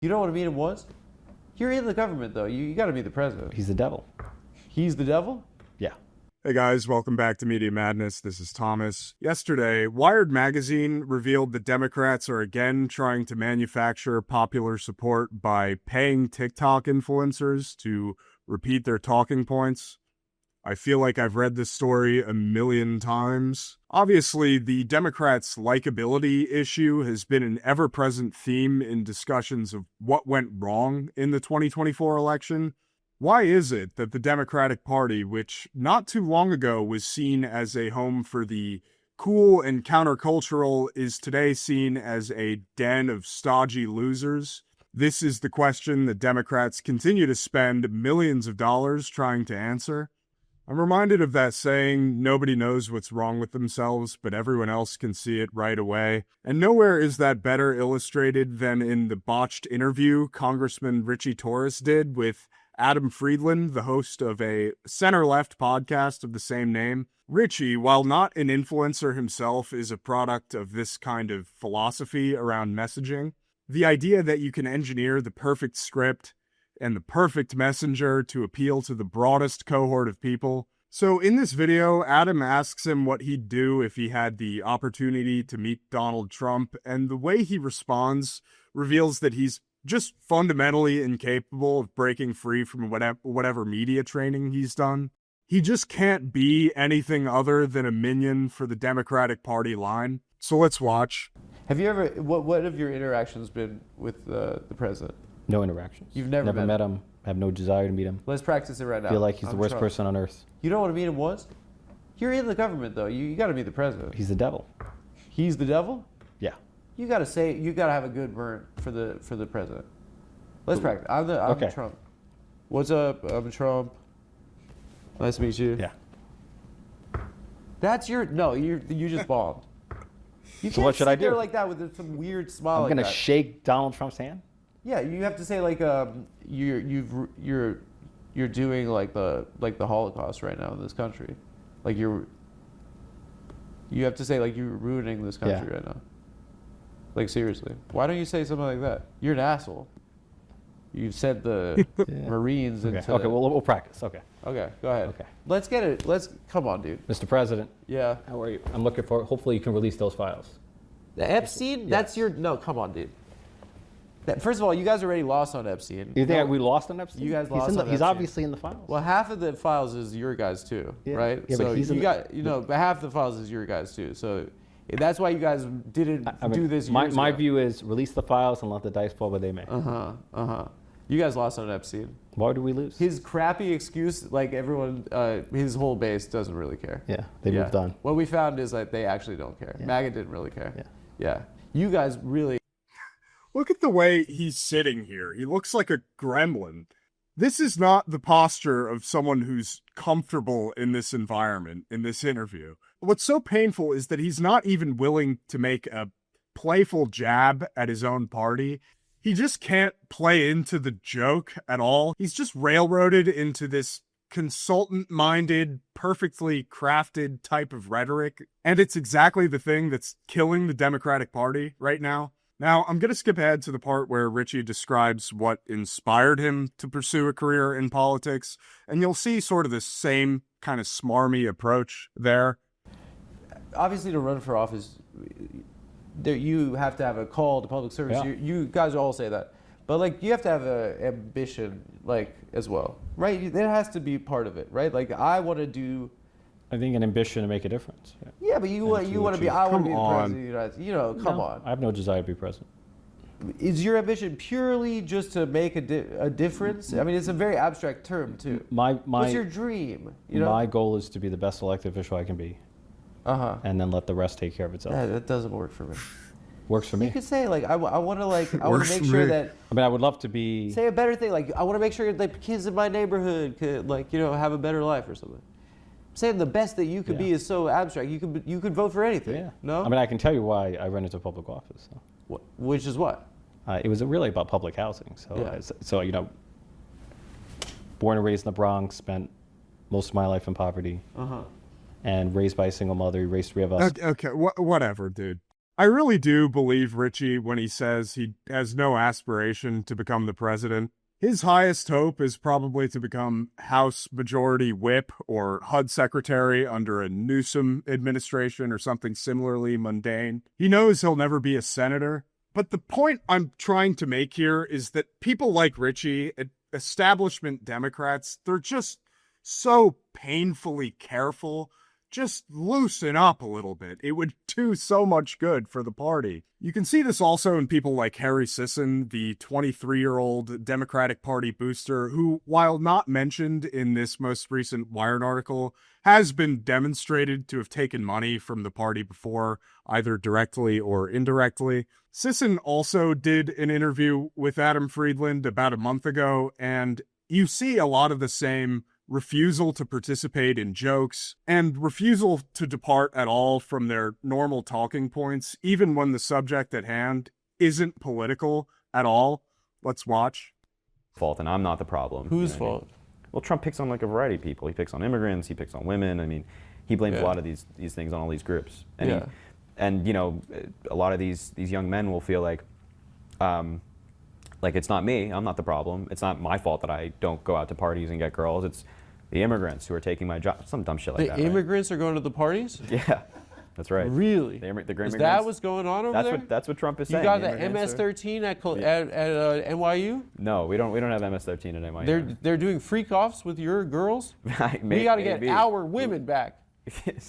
You know what a meeting was? You're in the government, though. You got to be the president. He's the devil. He's the devil? Yeah. Hey guys, welcome back to Media Madness. This is Thomas. Yesterday, Wired magazine revealed that Democrats are again trying to manufacture popular support by paying TikTok influencers to repeat their talking points. I feel like I've read this story a million times. Obviously, the Democrats' likability issue has been an ever-present theme in discussions of what went wrong in the 2024 election. Why is it that the Democratic Party, which not too long ago was seen as a home for the cool and countercultural, is today seen as a den of stodgy losers? This is the question that Democrats continue to spend millions of dollars trying to answer. I'm reminded of that saying, nobody knows what's wrong with themselves, but everyone else can see it right away. And nowhere is that better illustrated than in the botched interview Congressman Richie Torres did with Adam Friedland, the host of a center-left podcast of the same name. Richie, while not an influencer himself, is a product of this kind of philosophy around messaging. The idea that you can engineer the perfect script and the perfect messenger to appeal to the broadest cohort of people. So in this video, Adam asks him what he'd do if he had the opportunity to meet Donald Trump, and the way he responds reveals that he's just fundamentally incapable of breaking free from whatever media training he's done. He just can't be anything other than a minion for the Democratic Party line. So let's watch. Have you ever, what have your interactions been with the president? No interactions. You've never met him. Have no desire to meet him. Let's practice it right now. Feel like he's the worst person on earth. You know what a meeting was? You're in the government, though. You got to be the president. He's the devil. He's the devil? Yeah. You got to have a good burn for the president. Let's practice. I'm Trump. What's up? I'm Trump. Nice to meet you. Yeah. That's your you just bombed. You So what should I do? There like that with some weird smile. I'm gonna shake Donald Trump's hand. Yeah, you have to say like you're doing like the Holocaust right now in this country, like you have to say like you're ruining this country right now. Like seriously, why don't you say something like that? You're an asshole. You've sent the Marines into. Okay, we'll practice. Okay, go ahead. Okay. Let's get it. Come on, dude. Mr. President. Yeah. How are you? I'm looking for. Hopefully, you can release those files. The Epstein? That's your. No, come on, dude. First of all, you guys already lost on Epstein. You think we lost on Epstein? You guys lost on Epstein. He's obviously in the files. Well, half of the files is your guys too, right? Yeah, so but he's but half the files is your guys too. So that's why you guys didn't do this. My view is release the files and let the dice fall where they may. You guys lost on Epstein. Why do we lose? His crappy excuse, like everyone, his whole base doesn't really care. Yeah, they moved on. What we found is that they actually don't care. Yeah. MAGA didn't really care. Yeah. You guys really. Look at the way he's sitting here. He looks like a gremlin. This is not the posture of someone who's comfortable in this environment, in this interview. What's so painful is that he's not even willing to make a playful jab at his own party. He just can't play into the joke at all. He's just railroaded into this consultant-minded, perfectly crafted type of rhetoric. And it's exactly the thing that's killing the Democratic Party right now. Now, I'm going to skip ahead to the part where Richie describes what inspired him to pursue a career in politics, and you'll see sort of the same kind of smarmy approach there. Obviously, to run for office, you have to have a call to public service. Yeah. You guys all say that. But like, you have to have an ambition, like, as well, right? That has to be part of it, right? Like, I want to do... I think an ambition to make a difference. Yeah, but you want to be. I want to be the president of the United States. You know, come on. I have no desire to be president. Is your ambition purely just to make a difference? I mean, it's a very abstract term too. What's your dream? My goal is to be the best elected official I can be. And then let the rest take care of itself. That doesn't work for me. Works for me. You could say like I want to make sure that. I mean, I would love to be. Say a better thing, like I want to make sure that kids in my neighborhood could have a better life or something. Saying the best that you could be is so abstract. You could vote for anything. Yeah. No. I mean, I can tell you why I ran into public office. So. Which is what? It was really about public housing. So born and raised in the Bronx, spent most of my life in poverty, and raised by a single mother. Raised three of us. Okay, whatever, dude. I really do believe Richie when he says he has no aspiration to become the president. His highest hope is probably to become House Majority Whip or HUD Secretary under a Newsom administration or something similarly mundane. He knows he'll never be a senator. But the point I'm trying to make here is that people like Richie, establishment Democrats, they're just so painfully careful. Just loosen up a little bit. It would do so much good for the party. You can see this also in people like Harry Sisson, the 23-year-old Democratic Party booster, who, while not mentioned in this most recent Wired article, has been demonstrated to have taken money from the party before, either directly or indirectly. Sisson also did an interview with Adam Friedland about a month ago, and you see a lot of the same refusal to participate in jokes, and refusal to depart at all from their normal talking points, even when the subject at hand isn't political at all. Let's watch. Fault, and I'm not the problem. Whose fault? Well, Trump picks on like a variety of people. He picks on immigrants, he picks on women. I mean, he blames a lot of these things on all these groups. And and you know, a lot of these young men will feel like it's not me, I'm not the problem. It's not my fault that I don't go out to parties and get girls. It's the immigrants who are taking my job. Some dumb shit like that. The immigrants are going to the parties? Yeah, that's right. Really? Is that what's going on over there? That's what Trump is saying. You got the MS-13 at NYU? No, we don't have MS-13 at NYU. They're doing freak-offs with your girls? We got to get our women back.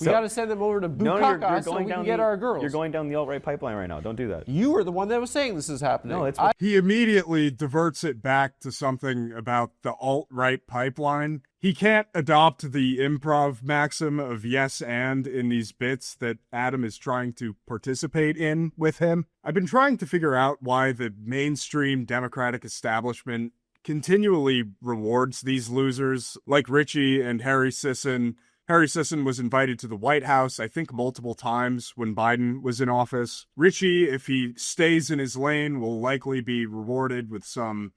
We got to send them over to Bukaka so we can get our girls. You're going down the alt-right pipeline right now. Don't do that. You were the one that was saying this is happening. No, He immediately diverts it back to something about the alt-right pipeline. He can't adopt the improv maxim of yes and in these bits that Adam is trying to participate in with him. I've been trying to figure out why the mainstream Democratic establishment continually rewards these losers like Richie and Harry Sisson. Harry Sisson was invited to the White House, I think, multiple times when Biden was in office. Richie, if he stays in his lane, will likely be rewarded with some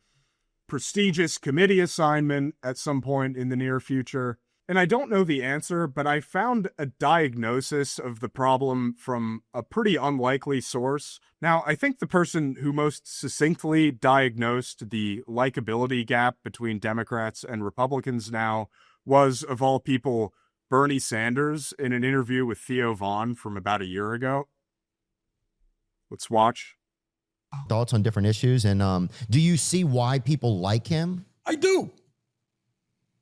prestigious committee assignment at some point in the near future. And I don't know the answer, but I found a diagnosis of the problem from a pretty unlikely source. Now, I think the person who most succinctly diagnosed the likability gap between Democrats and Republicans now was, of all people, Bernie Sanders in an interview with Theo Vaughn from about a year ago. Let's watch. Thoughts on different issues, and do you see why people like him? I do.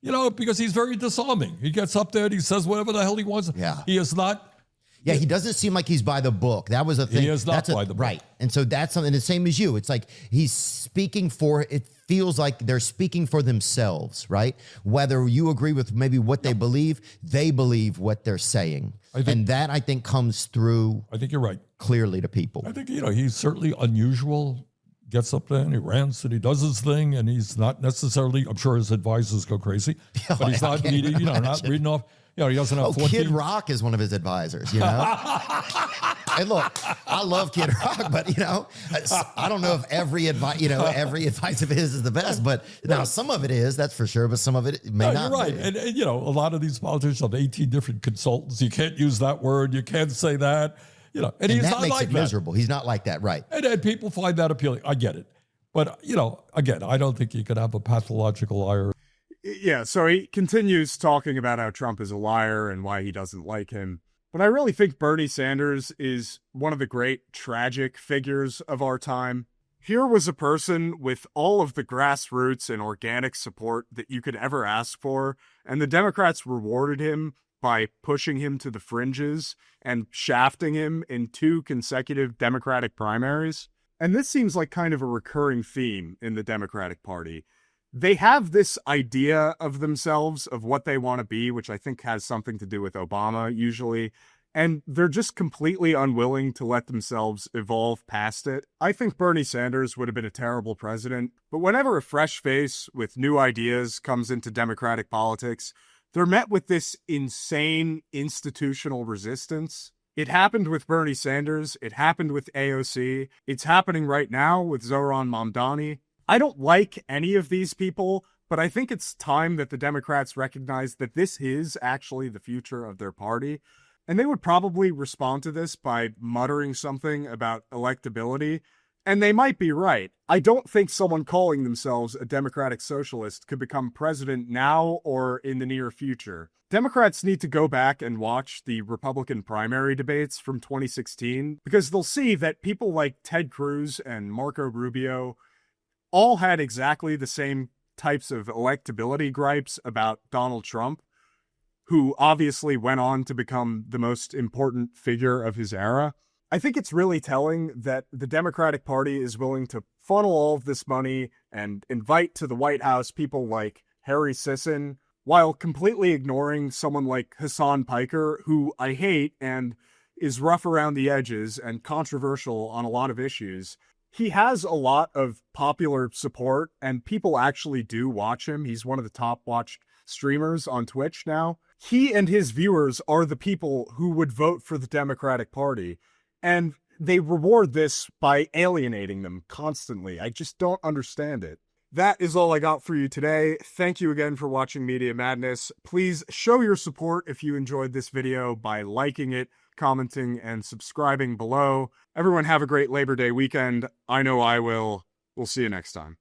You know, because he's very disarming. He gets up there and he says whatever the hell he wants. Yeah. He is not. Yeah, he doesn't seem like he's by the book. That was a thing. He is not by the book. Right. And so that's something the same as you. It's like he's speaking for, it feels like they're speaking for themselves, right? Whether you agree with maybe what they believe what they're saying. And that, I think, comes through. I think you're right. Clearly to people. I think, you know, he's certainly unusual. Gets up there and he rants and he does his thing, and he's not necessarily, I'm sure his advisors go crazy, but he's not reading, not reading off. You know, he doesn't have 14. Kid Rock is one of his advisors, you know? And look, I love Kid Rock, but, you know, I don't know if every advice of his is the best, but now some of it is, that's for sure, but some of it may not. You're right. Be. And, you know, a lot of these politicians have 18 different consultants. You can't use that word. You can't say that. You know, and he's that not makes like it that. miserable. He's not like that, right? And people find that appealing. I get it. But, you know, again, I don't think you could have a pathological liar. Yeah, so he continues talking about how Trump is a liar and why he doesn't like him. But I really think Bernie Sanders is one of the great tragic figures of our time. Here was a person with all of the grassroots and organic support that you could ever ask for, and the Democrats rewarded him by pushing him to the fringes and shafting him in 2 consecutive Democratic primaries. And this seems like kind of a recurring theme in the Democratic Party. They have this idea of themselves, of what they want to be, which I think has something to do with Obama usually, and they're just completely unwilling to let themselves evolve past it. I think Bernie Sanders would have been a terrible president, but whenever a fresh face with new ideas comes into Democratic politics, they're met with this insane institutional resistance. It happened with Bernie Sanders. It happened with AOC. It's happening right now with Zohran Mamdani. I don't like any of these people, but I think it's time that the Democrats recognize that this is actually the future of their party. And they would probably respond to this by muttering something about electability. And they might be right. I don't think someone calling themselves a democratic socialist could become president now or in the near future. Democrats need to go back and watch the Republican primary debates from 2016 because they'll see that people like Ted Cruz and Marco Rubio all had exactly the same types of electability gripes about Donald Trump, who obviously went on to become the most important figure of his era. I think it's really telling that the Democratic Party is willing to funnel all of this money and invite to the White House people like Harry Sisson, while completely ignoring someone like Hassan Piker, who I hate and is rough around the edges and controversial on a lot of issues. He has a lot of popular support, and people actually do watch him. He's one of the top watched streamers on Twitch now. He and his viewers are the people who would vote for the Democratic Party, and they reward this by alienating them constantly. I just don't understand it. That is all I got for you today. Thank you again for watching Media Madness. Please show your support if you enjoyed this video by liking it, commenting, and subscribing below. Everyone have a great Labor Day weekend. I know I will. We'll see you next time.